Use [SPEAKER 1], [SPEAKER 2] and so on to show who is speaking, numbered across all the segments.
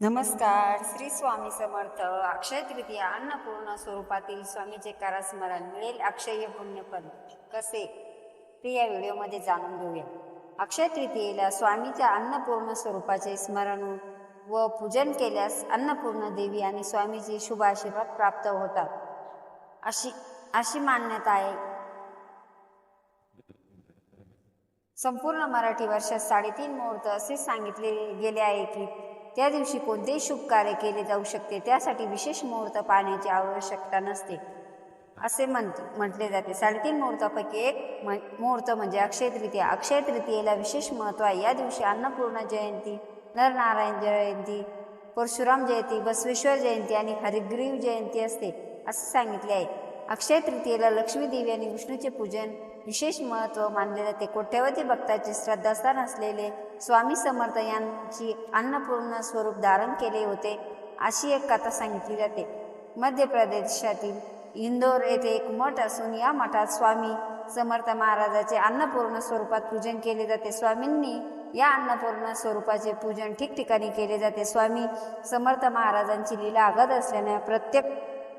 [SPEAKER 1] नमस्कार. श्री स्वामी समर्थ. अक्षय तृतीया अन्नपूर्ण स्वरूपातील स्वामीचे कारस्मरण मिळेल अक्षय पुण्यफल कसे ते या व्हिडिओमध्ये जाणून घेऊया. अक्षय तृतीयेला स्वामीच्या अन्नपूर्ण स्वरूपाचे स्मरण व पूजन केल्यास अन्नपूर्ण देवी आणि स्वामीचे शुभ आशीर्वाद प्राप्त होतात अशी मान्यता आहे. संपूर्ण मराठी वर्षात 3.5 मुहूर्त असे सांगितले गेले आहे की त्या दिवशी कोणतेही शुभ कार्य केले जाऊ शकते. त्यासाठी विशेष मुहूर्त पाहण्याची आवश्यकता नसते असे म्हटले जाते. 3.5 मुहूर्तापैकी एक मुहूर्त म्हणजे अक्षय तृतीया. अक्षय तृतीयेला विशेष महत्त्व आहे. या दिवशी अन्नपूर्ण जयंती, नरनारायण जयंती, परशुराम जयंती, बसवेश्वर जयंती आणि हरिग्रीव जयंती असते असे सांगितले आहे. अक्षय तृतीयेला लक्ष्मी देवी आणि विष्णूचे पूजन विशेष महत्त्व मानले जाते. कोट्यवधी भक्तांचे श्रद्धास्थान असलेले स्वामी समर्थ यांची अन्नपूर्ण स्वरूप धारण केले होते अशी एक कथा सांगितली जाते. मध्य प्रदेशातील इंदोर येथे एक मठ असून या मठात स्वामी समर्थ महाराजाचे अन्नपूर्ण स्वरूपात पूजन केले जाते. स्वामींनी या अन्नपूर्ण स्वरूपाचे पूजन ठिकठिकाणी केले जाते. स्वामी समर्थ महाराजांची लीला अगाध असल्याने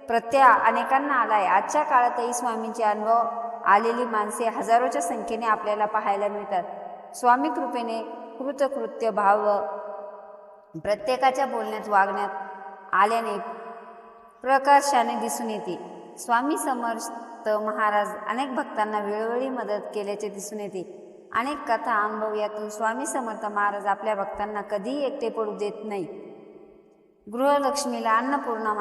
[SPEAKER 1] प्रत्यय अनेकांना आलाय. आजच्या काळातही स्वामींचे अनुभव आलेली माणसे हजारोच्या संख्येने आपल्याला पाहायला मिळतात. स्वामी कृपेने कृतकृत्य भाव प्रत्येकाच्या बोलण्यात वागण्यात आल्याने प्रकर्षाने दिसून येते. स्वामी समर्थ महाराज अनेक भक्तांना वेळोवेळी मदत केल्याचे दिसून येते. अनेक कथा अनुभव यातून स्वामी समर्थ महाराज आपल्या भक्तांना कधीही एकटे पडू देत नाही. गृहलक्ष्मीला अन्नपूर्णा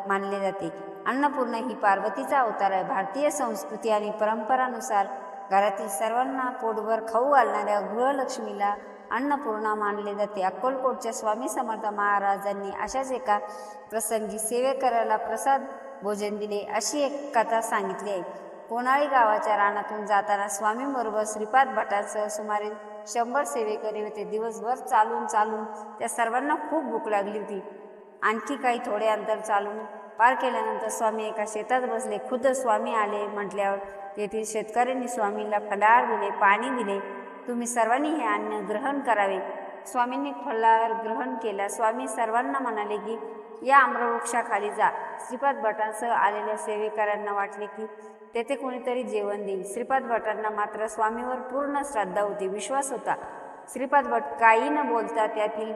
[SPEAKER 1] मानले जाते. अन्नपूर्णा ही पार्वतीचा अवतार आहे. भारतीय संस्कृती आणि परंपरानुसार घरातील सर्वांना पोटभर खाऊ घालणाऱ्या गृहलक्ष्मीला अन्नपूर्णा मानले जाते. अक्कलकोटच्या स्वामी समर्थ महाराजांनी अशाच एका प्रसंगी सेवेकऱ्याला प्रसाद भोजन दिले अशी एक कथा सांगितली आहे. कोणाळी गावाच्या रानातून जाताना स्वामींबरोबर श्रीपाद भटांसह सुमारे 100 सेवेकरी होते. दिवसभर चालून त्या सर्वांना खूप भूक लागली होती. आणखी काही थोडे अंतर चालून पार केल्यानंतर स्वामी एका शेतात बसले. खुद्द स्वामी आले म्हटल्यावर तेथील शेतकऱ्यांनी स्वामींना फलाहार दिले, पाणी दिले. तुम्ही सर्वांनी हे अन्न ग्रहण करावे. स्वामींनी फलाहार ग्रहण केला. स्वामी सर्वांना म्हणाले की या आम्रवृक्षाखाली जा. श्रीपाद भटांसह आलेल्या सेवेकऱ्यांना वाटले की तेथे कोणीतरी जेवण देईल. श्रीपाद भटांना मात्र स्वामीवर पूर्ण श्रद्धा होती, विश्वास होता. श्रीपाद भट काही न बोलता त्यातील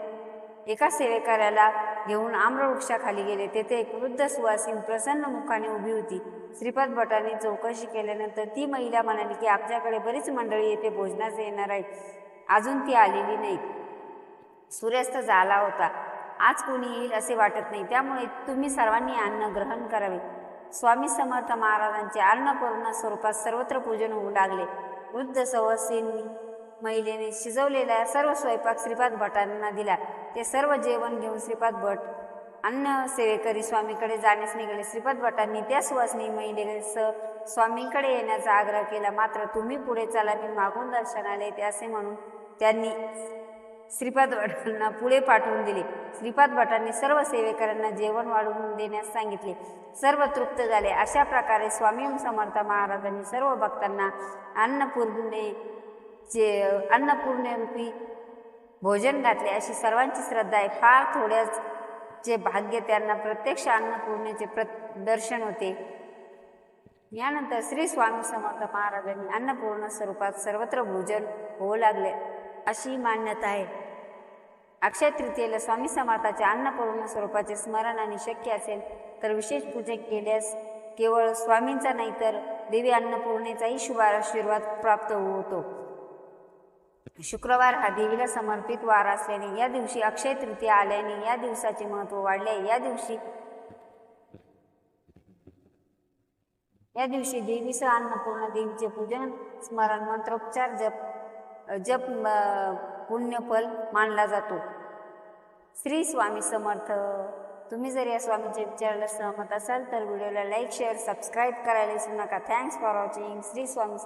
[SPEAKER 1] एका सेवेकऱ्याला घेऊन आम्रवृक्षाखाली गेले. तेथे एक वृद्ध सुवासीन प्रसन्न मुखाने उभी होती. श्रीपाद भटांनी चौकशी केल्यानंतर ती महिला म्हणाली की आपल्याकडे बरीच मंडळी येथे भोजनास येणार आहेत, अजून ती आलेली नाहीत. सूर्यास्त झाला होता. आज कोणी येईल असे वाटत नाही, त्यामुळे तुम्ही सर्वांनी अन्न ग्रहण करावे. स्वामी समर्थ महाराजांचे अन्नपूर्ण स्वरूपात सर्वत्र पूजन होऊ लागले. वृद्ध सुवासीन महिलेने शिजवलेला सर्व स्वयंपाक श्रीपाद भटांना दिला. ते सर्व जेवण घेऊन श्रीपाद भट अन्न सेवेकरी स्वामीकडे जाण्यास निघाले. श्रीपाद भटांनी त्या सुवासिनी महिलेसह स्वामींकडे येण्याचा आग्रह केला. मात्र तुम्ही पुढे चला, मी मागून दर्शनाला येते असे म्हणून त्यांनी श्रीपाद भटांना पुढे पाठवून दिले. श्रीपाद भटांनी सर्व सेवेकऱ्यांना जेवण वाढवून देण्यास सांगितले. सर्व तृप्त झाले. अशा प्रकारे स्वामी समर्थ महाराजांनी सर्व भक्तांना अन्नपूर्णेरूपी भोजन घातले अशी सर्वांची श्रद्धा आहे. फार थोड्याचे भाग्य त्यांना प्रत्यक्ष अन्नपूर्णेचे दर्शन होते. यानंतर श्री स्वामी समर्थ महाराजांनी अन्नपूर्ण स्वरूपात सर्वत्र भोजन होऊ लागले अशी मान्यता आहे. अक्षय तृतीयेला स्वामी समर्थाच्या अन्नपूर्ण स्वरूपाचे स्मरण आणि शक्य असेल तर विशेष पूजन केल्यास केवळ स्वामींचा नाही तर देवी अन्नपूर्णेचाही शुभ आशीर्वाद प्राप्त होतो. शुक्रवार हा देवीला समर्पित वार असल्याने या दिवशी अक्षय तृतीया आल्याने या दिवसाचे महत्त्व वाढले आहे. या दिवशी देवीसह अन्नपूर्ण देवीचे पूजन, स्मरण, मंत्रोच्चार, जप पुण्यफल मानला जातो. श्री स्वामी समर्थ. तुम्ही जर या स्वामींच्या विचाराला सहमत असाल तर व्हिडिओला लाईक, शेअर, सबस्क्राईब करायला विसरू नका. Thanks for watching. Shri Swami Samarth.